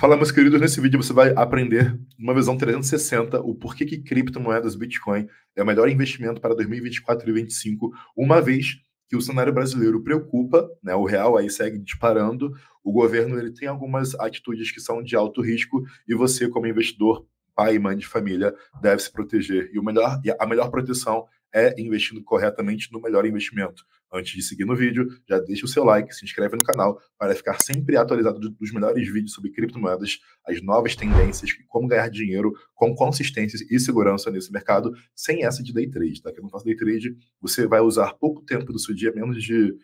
Fala, meus queridos, nesse vídeo você vai aprender uma visão 360 o porquê que criptomoedas Bitcoin é o melhor investimento para 2024 e 2025, uma vez que o cenário brasileiro preocupa, né, o real aí segue disparando, o governo ele tem algumas atitudes que são de alto risco e você, como investidor, pai e mãe de família, deve se proteger. E a melhor proteção é investindo corretamente no melhor investimento. Antes de seguir no vídeo, já deixa o seu like, se inscreve no canal para ficar sempre atualizado dos melhores vídeos sobre criptomoedas, as novas tendências, como ganhar dinheiro com consistência e segurança nesse mercado, sem essa de day trade, tá? Que eu não faço day trade, você vai usar pouco tempo do seu dia, menos de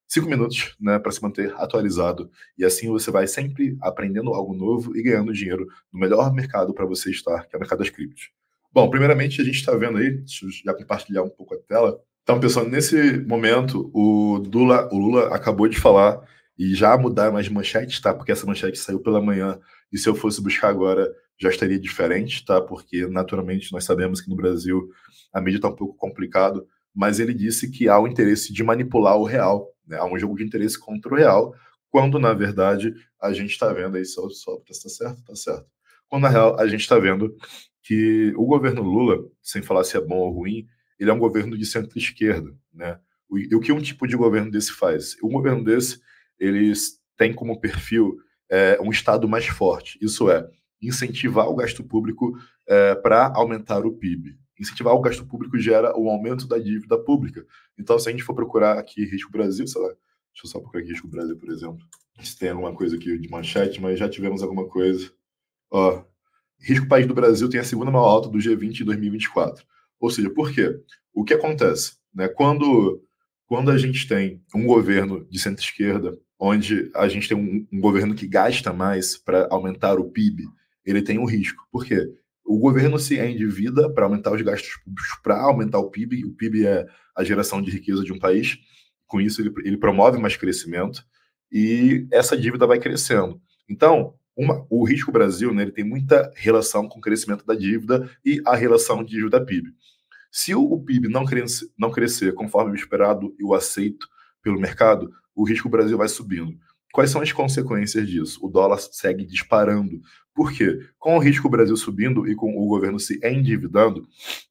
5 minutos, né, para se manter atualizado. E assim você vai sempre aprendendo algo novo e ganhando dinheiro no melhor mercado para você estar, que é o mercado das criptos. Bom, primeiramente a gente está vendo aí, deixa eu já compartilhar um pouco a tela. Então, pessoal, nesse momento, o Lula acabou de falar e já mudaram as manchetes, tá? Porque essa manchete saiu pela manhã e se eu fosse buscar agora já estaria diferente, tá? Porque naturalmente nós sabemos que no Brasil a mídia está um pouco complicado, mas ele disse que há o interesse de manipular o real, né? Há um jogo de interesse contra o real, quando na verdade a gente está vendo aí, só tá certo? Tá certo. Quando na real a gente está vendo que o governo Lula, sem falar se é bom ou ruim, ele é um governo de centro-esquerda, né? E o que um tipo de governo desse faz? Um governo desse, eles têm como perfil um Estado mais forte, isso é, incentivar o gasto público para aumentar o PIB. Incentivar o gasto público gera o aumento da dívida pública. Então, se a gente for procurar aqui Risco Brasil, sei lá, deixa eu só procurar aqui Risco Brasil, por exemplo, se tem alguma coisa aqui de manchete, mas já tivemos alguma coisa. Ó, Risco País do Brasil tem a segunda maior alta do G20 em 2024. Ou seja, por quê? O que acontece? Né? Quando a gente tem um governo de centro-esquerda, onde a gente tem um governo que gasta mais para aumentar o PIB, ele tem um risco. Por quê? O governo se endivida para aumentar os gastos públicos, para aumentar o PIB. O PIB é a geração de riqueza de um país. Com isso, ele promove mais crescimento e essa dívida vai crescendo. Então, o risco Brasil, né, ele tem muita relação com o crescimento da dívida e a relação de dívida-PIB. Se o PIB não crescer conforme o esperado e o aceito pelo mercado, o risco Brasil vai subindo. Quais são as consequências disso? O dólar segue disparando. Por quê? Com o risco Brasil subindo e com o governo se endividando,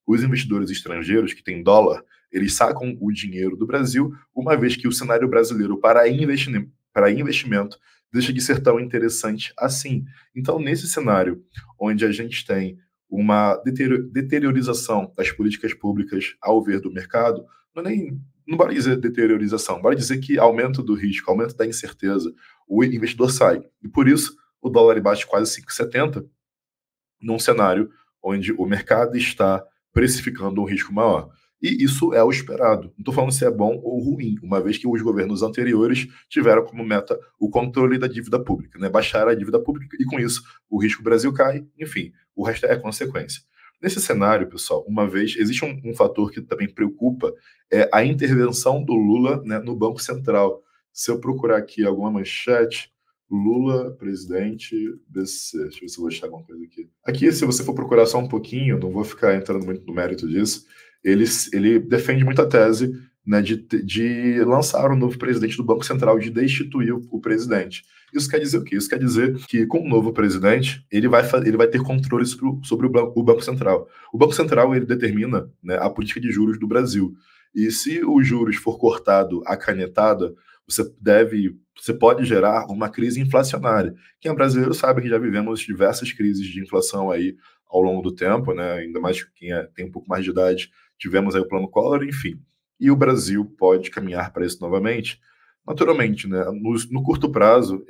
os investidores estrangeiros que têm dólar, eles sacam o dinheiro do Brasil, uma vez que o cenário brasileiro para investimento deixa de ser tão interessante assim. Então, nesse cenário, onde a gente tem uma deteriorização das políticas públicas ao ver do mercado, não vale dizer deteriorização, vale dizer que aumento do risco, aumento da incerteza, o investidor sai. E por isso, o dólar bate quase 5,70 num cenário onde o mercado está precificando um risco maior. E isso é o esperado. Não estou falando se é bom ou ruim, uma vez que os governos anteriores tiveram como meta o controle da dívida pública, né? Baixar a dívida pública e, com isso, o risco Brasil cai, enfim, o resto é consequência. Nesse cenário, pessoal, uma vez, existe um fator que também preocupa, é a intervenção do Lula, né, no Banco Central. Se eu procurar aqui alguma manchete, Lula, presidente, BC. Deixa eu ver se eu vou achar alguma coisa aqui. Aqui, se você for procurar só um pouquinho, não vou ficar entrando muito no mérito disso, ele defende muito a tese, né, de lançar um novo presidente do Banco Central, de destituir o presidente. Isso quer dizer o quê? Isso quer dizer que, com o novo presidente, ele vai ter controle sobre o Banco Central. O Banco Central, ele determina, né, a política de juros do Brasil. E se os juros for cortado a canetada, você pode gerar uma crise inflacionária. Quem é brasileiro sabe que já vivemos diversas crises de inflação aí ao longo do tempo, né? Ainda mais quem tem um pouco mais de idade, tivemos aí o Plano Collor, enfim. E o Brasil pode caminhar para isso novamente. Naturalmente, né? No curto prazo,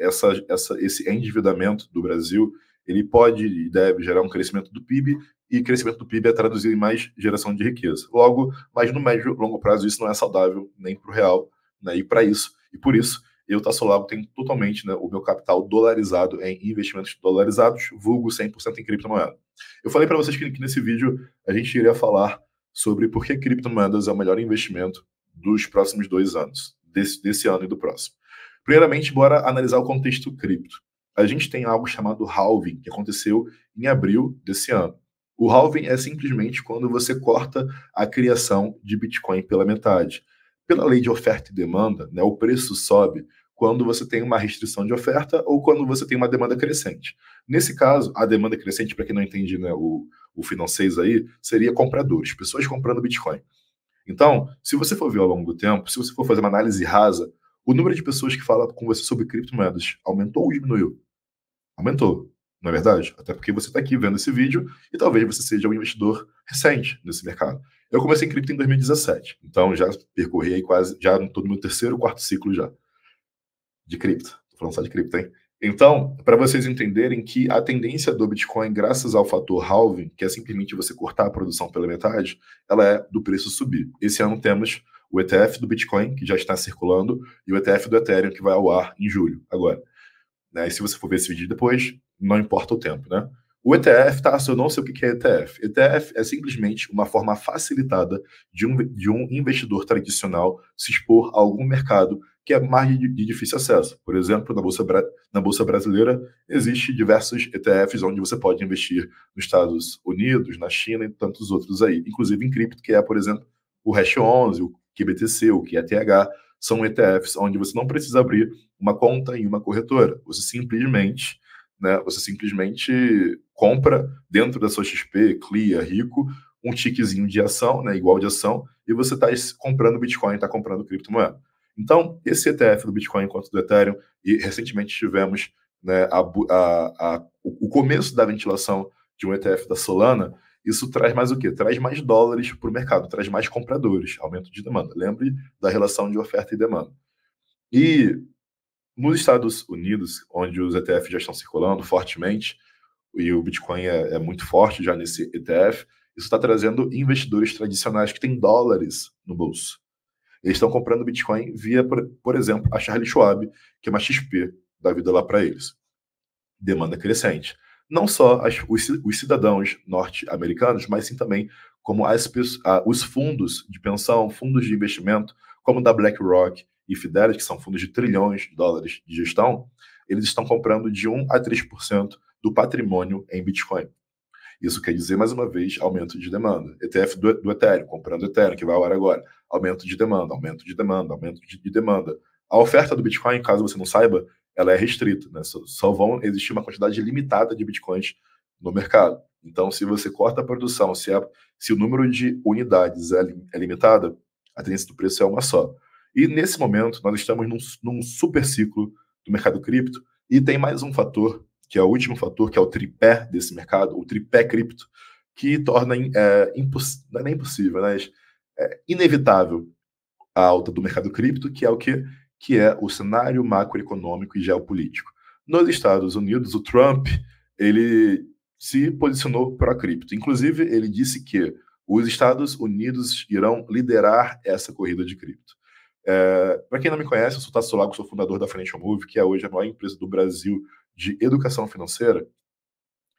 esse endividamento do Brasil, ele pode e deve gerar um crescimento do PIB, e crescimento do PIB é traduzido em mais geração de riqueza. Logo, mas no médio e longo prazo, isso não é saudável nem para o real, né? E por isso, eu, Tasso Lago, tenho totalmente, né, o meu capital dolarizado em investimentos dolarizados, vulgo 100% em criptomoeda. Eu falei para vocês que nesse vídeo a gente iria falar sobre por que criptomoedas é o melhor investimento dos próximos 2 anos, desse ano e do próximo. Primeiramente, bora analisar o contexto cripto. A gente tem algo chamado halving, que aconteceu em abril desse ano. O halving é simplesmente quando você corta a criação de Bitcoin pela metade. Pela lei de oferta e demanda, né, o preço sobe quando você tem uma restrição de oferta ou quando você tem uma demanda crescente. Nesse caso, a demanda crescente, para quem não entende, né, o financeiro aí, seria compradores, pessoas comprando Bitcoin. Então, se você for ver ao longo do tempo, se você for fazer uma análise rasa, o número de pessoas que falam com você sobre criptomoedas aumentou ou diminuiu? Aumentou, não é verdade? Até porque você está aqui vendo esse vídeo e talvez você seja um investidor recente nesse mercado. Eu comecei em cripto em 2017, então já percorri aí quase, já estou no meu terceiro, quarto ciclo já de cripto. Tô falando só de cripto, hein? Então, para vocês entenderem que a tendência do Bitcoin, graças ao fator halving, que é simplesmente você cortar a produção pela metade, ela é do preço subir. Esse ano temos o ETF do Bitcoin, que já está circulando, e o ETF do Ethereum, que vai ao ar em julho, agora. Né? E se você for ver esse vídeo depois, não importa o tempo, né? O ETF, tá? Eu não sei o que é ETF. ETF é simplesmente uma forma facilitada de um investidor tradicional se expor a algum mercado que é mais de difícil acesso. Por exemplo, na Bolsa Brasileira, existe diversos ETFs onde você pode investir nos Estados Unidos, na China e tantos outros aí, inclusive em cripto, que é, por exemplo, o Hash 11, o QBTC, o QETH, são ETFs onde você não precisa abrir uma conta em uma corretora. Você simplesmente compra dentro da sua XP, Clia, Rico, um tiquezinho de ação, né, igual de ação, e você está comprando Bitcoin, está comprando criptomoeda. Então, esse ETF do Bitcoin quanto do Ethereum, e recentemente tivemos, né, o começo da ventilação de um ETF da Solana, isso traz mais o quê? Traz mais dólares para o mercado, traz mais compradores, aumento de demanda. Lembre da relação de oferta e demanda. E nos Estados Unidos, onde os ETFs já estão circulando fortemente, e o Bitcoin é muito forte já nesse ETF, isso está trazendo investidores tradicionais que têm dólares no bolso. Eles estão comprando Bitcoin via, por exemplo, a Charlie Schwab, que é uma XP da vida lá para eles. Demanda crescente. Não só os cidadãos norte-americanos, mas sim também como os fundos de pensão, fundos de investimento, como da BlackRock e Fidelity, que são fundos de trilhões de dólares de gestão, eles estão comprando de 1 a 3% do patrimônio em Bitcoin. Isso quer dizer, mais uma vez, aumento de demanda. ETF do Ethereum, comprando Ethereum, que vai ao ar agora. Aumento de demanda, aumento de demanda, aumento de demanda. A oferta do Bitcoin, caso você não saiba, ela é restrita. Né? Só vão existir uma quantidade limitada de Bitcoins no mercado. Então, se você corta a produção, se o número de unidades é limitado, a tendência do preço é uma só. E nesse momento, nós estamos num super ciclo do mercado cripto, e tem mais um fator que é o último fator, que é o tripé desse mercado, o tripé cripto, que torna não é nem impossível, mas inevitável a alta do mercado cripto, que é o quê? Que é o cenário macroeconômico e geopolítico. Nos Estados Unidos, o Trump, ele se posicionou para a cripto. Inclusive, ele disse que os Estados Unidos irão liderar essa corrida de cripto. Para quem não me conhece, eu sou Tasso Lago, sou fundador da Financial Move, que é hoje a maior empresa do Brasil de educação financeira,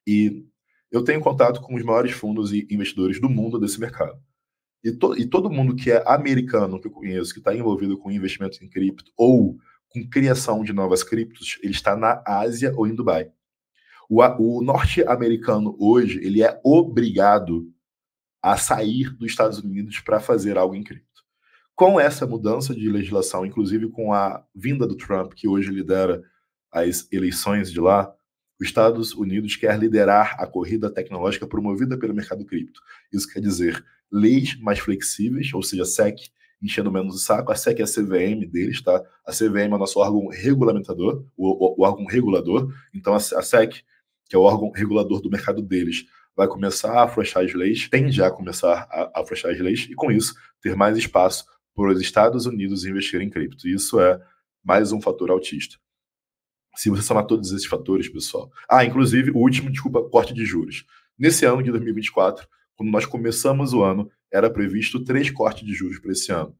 e eu tenho contato com os maiores fundos e investidores do mundo desse mercado. E todo mundo que é americano que eu conheço, que está envolvido com investimento em cripto ou com criação de novas criptos, ele está na Ásia ou em Dubai. O norte-americano hoje, ele é obrigado a sair dos Estados Unidos para fazer algo em cripto. Com essa mudança de legislação, inclusive com a vinda do Trump, que hoje lidera as eleições de lá, os Estados Unidos quer liderar a corrida tecnológica promovida pelo mercado cripto. Isso quer dizer leis mais flexíveis, ou seja, a SEC enchendo menos o saco. A SEC é a CVM deles, tá? A CVM é o nosso órgão regulamentador, o órgão regulador. Então, a SEC, que é o órgão regulador do mercado deles, vai começar a afrouxar as leis, tende a começar a afrouxar as leis, e com isso, ter mais espaço para os Estados Unidos investirem em cripto. Isso é mais um fator altista. Se você somar todos esses fatores, pessoal. Inclusive, o último, desculpa, corte de juros. Nesse ano de 2024, quando nós começamos o ano, era previsto 3 cortes de juros para esse ano.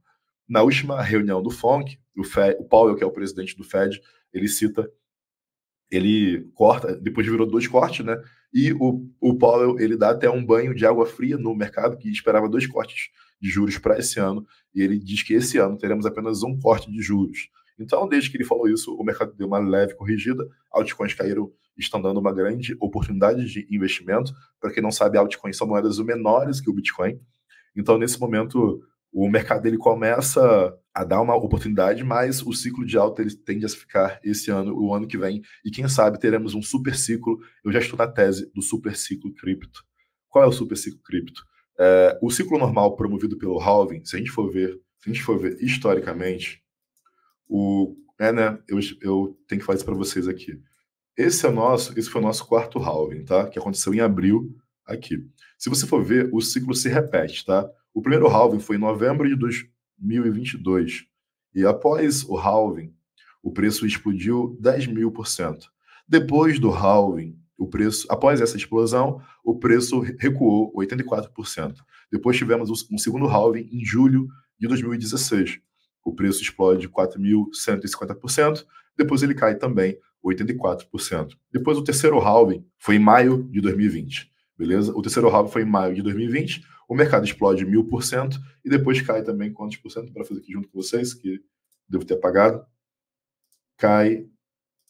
Na última reunião do FONC, o Powell, que é o presidente do Fed, ele corta, depois virou 2 cortes, né? E o Powell, ele dá até um banho de água fria no mercado, que esperava 2 cortes de juros para esse ano, e ele diz que esse ano teremos apenas um corte de juros. Então, desde que ele falou isso, o mercado deu uma leve corrigida, altcoins caíram, estão dando uma grande oportunidade de investimento. Para quem não sabe, altcoins são moedas menores que o Bitcoin. Então, nesse momento, o mercado ele começa a dar uma oportunidade, mas o ciclo de alta ele tende a ficar esse ano, o ano que vem, e quem sabe teremos um super ciclo. Eu já estou na tese do super ciclo cripto. Qual é o super ciclo cripto? O ciclo normal promovido pelo halving, se a gente for ver historicamente, né, eu tenho que falar isso para vocês aqui. Esse foi o nosso quarto halving, tá? Que aconteceu em abril aqui. Se você for ver, o ciclo se repete, tá? O primeiro halving foi em novembro de 2022. E após o halving, o preço explodiu 10.000%. Depois do halving, após essa explosão, o preço recuou 84%. Depois tivemos um segundo halving em julho de 2016. O preço explode 4.150%. Depois ele cai também 84%. Depois o terceiro halving foi em maio de 2020, beleza? O terceiro halving foi em maio de 2020, o mercado explode 1.000% e depois cai também quantos por cento para fazer aqui junto com vocês, que devo ter apagado? Cai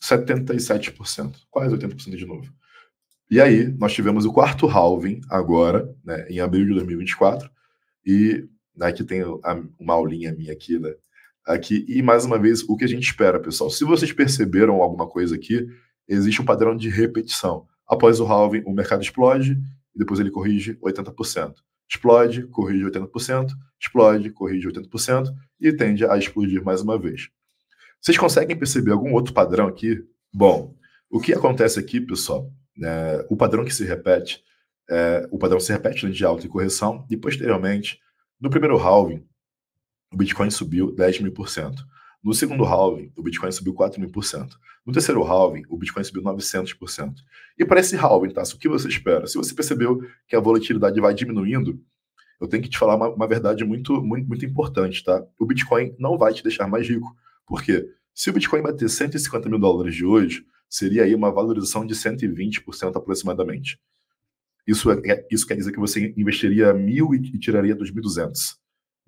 77%, quase 80% de novo. E aí, nós tivemos o quarto halving agora, né, em abril de 2024, e aqui tem uma aulinha minha aqui, né? Aqui, e mais uma vez, o que a gente espera, pessoal. Se vocês perceberam alguma coisa aqui, existe um padrão de repetição. Após o halving, o mercado explode e depois ele corrige 80%. Explode, corrige 80%, explode, corrige 80% e tende a explodir mais uma vez. Vocês conseguem perceber algum outro padrão aqui? Bom, o que acontece aqui, pessoal, o padrão que se repete, o padrão se repete de alta e correção, e posteriormente, no primeiro halving, o Bitcoin subiu 10.000%. No segundo halving, o Bitcoin subiu 4.000%. No terceiro halving, o Bitcoin subiu 900%. E para esse halving, tá? O que você espera? Se você percebeu que a volatilidade vai diminuindo, eu tenho que te falar uma verdade muito, muito, muito importante, tá? O Bitcoin não vai te deixar mais rico. Por quê? Se o Bitcoin bater $150.000 de hoje, seria aí uma valorização de 120% aproximadamente. Isso quer dizer que você investiria 1.000 e tiraria 2.200.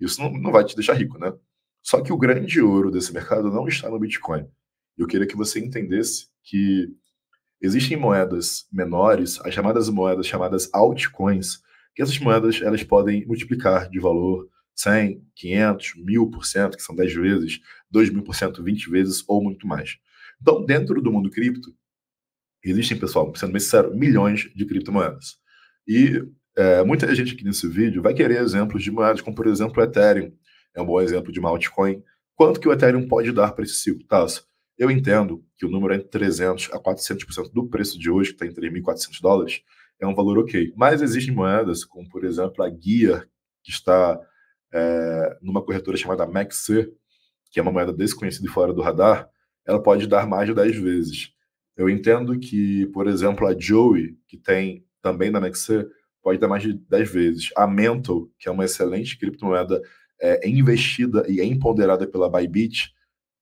Isso não vai te deixar rico, né? Só que o grande ouro desse mercado não está no Bitcoin. Eu queria que você entendesse que existem moedas menores, as moedas chamadas altcoins, que essas moedas elas podem multiplicar de valor 100, 500, 1.000%, que são 10 vezes, 2.000%, 20 vezes ou muito mais. Então, dentro do mundo cripto, existem, pessoal, sendo bem sincero, milhões de criptomoedas. E muita gente aqui nesse vídeo vai querer exemplos de moedas, como por exemplo o Ethereum. É um bom exemplo de uma altcoin. Quanto que o Ethereum pode dar para esse ciclo? Tá, eu entendo que o número é entre 300% a 400% do preço de hoje, que está em $3.400, é um valor ok. Mas existem moedas, como por exemplo a Gear, que está numa corretora chamada MaxC, que é uma moeda desconhecida e fora do radar, ela pode dar mais de 10 vezes. Eu entendo que, por exemplo, a Joey, que tem também na MaxC, pode dar mais de 10 vezes. A Mental, que é uma excelente criptomoeda investida e empoderada pela Bybit,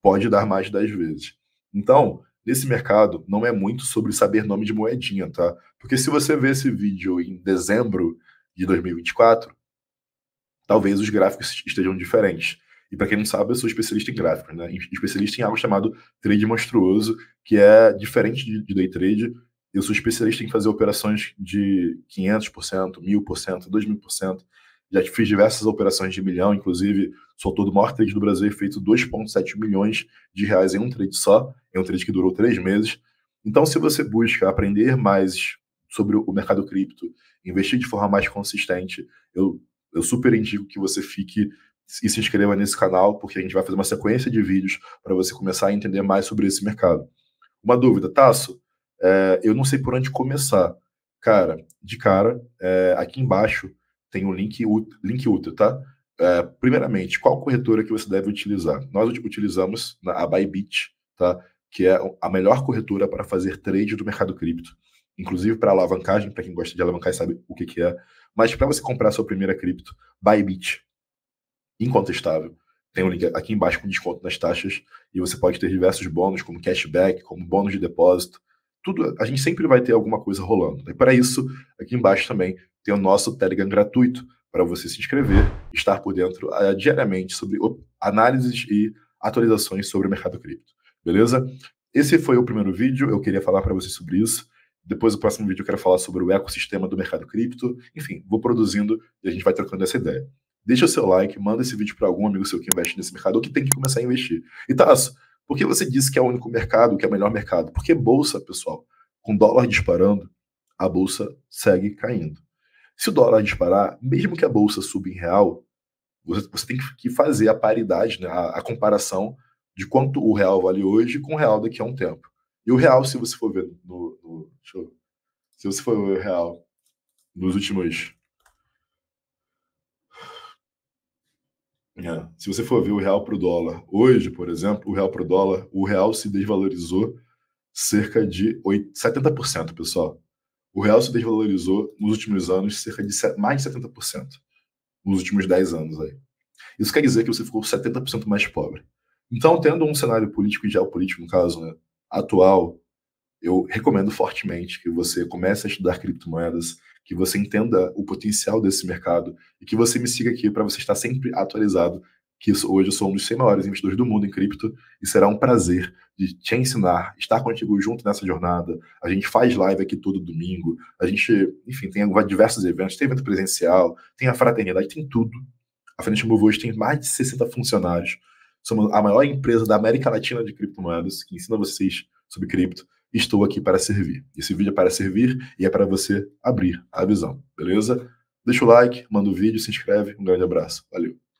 pode dar mais de 10 vezes. Então, nesse mercado, não é muito sobre saber nome de moedinha, tá? Porque se você ver esse vídeo em dezembro de 2024, talvez os gráficos estejam diferentes. E para quem não sabe, eu sou especialista em gráficos, né? Especialista em algo chamado trade monstruoso, que é diferente de day trade. Eu sou especialista em fazer operações de 500%, 1.000%, 2.000%. Já fiz diversas operações de milhão, inclusive sou todo o maior trade do Brasil e feito 2,7 milhões de reais em um trade só, em um trade que durou 3 meses. Então, se você busca aprender mais sobre o mercado cripto, investir de forma mais consistente, eu super indico que você fique e se inscreva nesse canal, porque a gente vai fazer uma sequência de vídeos para você começar a entender mais sobre esse mercado. Uma dúvida, Tasso? Eu não sei por onde começar. Cara, aqui embaixo tem um link útil, tá? Primeiramente, qual corretora que você deve utilizar? Nós utilizamos a Bybit, tá? Que é a melhor corretora para fazer trade do mercado cripto. Inclusive para alavancagem, para quem gosta de alavancar e sabe o que é. Mas para você comprar a sua primeira cripto, Bybit, incontestável. Tem um link aqui embaixo com desconto nas taxas e você pode ter diversos bônus, como cashback, como bônus de depósito. Tudo, a gente sempre vai ter alguma coisa rolando. E para isso, aqui embaixo também tem o nosso Telegram gratuito para você se inscrever e estar por dentro diariamente sobre análises e atualizações sobre o mercado cripto. Beleza? Esse foi o primeiro vídeo, eu queria falar para você sobre isso. Depois, no próximo vídeo, eu quero falar sobre o ecossistema do mercado cripto. Enfim, vou produzindo e a gente vai trocando essa ideia. deixa o seu like, manda esse vídeo para algum amigo seu que investe nesse mercado ou que tem que começar a investir. E Tasso, por que você disse que é o único mercado, que é o melhor mercado? Porque bolsa, pessoal, com dólar disparando, a bolsa segue caindo. Se o dólar disparar, mesmo que a bolsa suba em real, você tem que fazer a paridade, né, a comparação de quanto o real vale hoje com o real daqui a um tempo. E o real, se você for ver se você for ver o real nos últimos. Se você for ver o real para o dólar hoje, por exemplo, o real para o dólar, o real se desvalorizou cerca de 70%, pessoal. O real se desvalorizou nos últimos anos cerca de mais de 70%, nos últimos 10 anos aí. Isso quer dizer que você ficou 70% mais pobre. Então, tendo um cenário político e geopolítico, no caso, né, atual, eu recomendo fortemente que você comece a estudar criptomoedas, que você entenda o potencial desse mercado e que você me siga aqui para você estar sempre atualizado, que hoje eu sou um dos 100 maiores investidores do mundo em cripto e será um prazer de te ensinar, estar contigo junto nessa jornada. A gente faz live aqui todo domingo, a gente, enfim, tem diversos eventos, tem evento presencial, tem a fraternidade, tem tudo. A Frente Move hoje tem mais de 60 funcionários. Somos a maior empresa da América Latina de criptomoedas, que ensina vocês sobre cripto. Estou aqui para servir. Esse vídeo é para servir e é para você abrir a visão, beleza? Deixa o like, manda o vídeo, se inscreve. Um grande abraço. Valeu.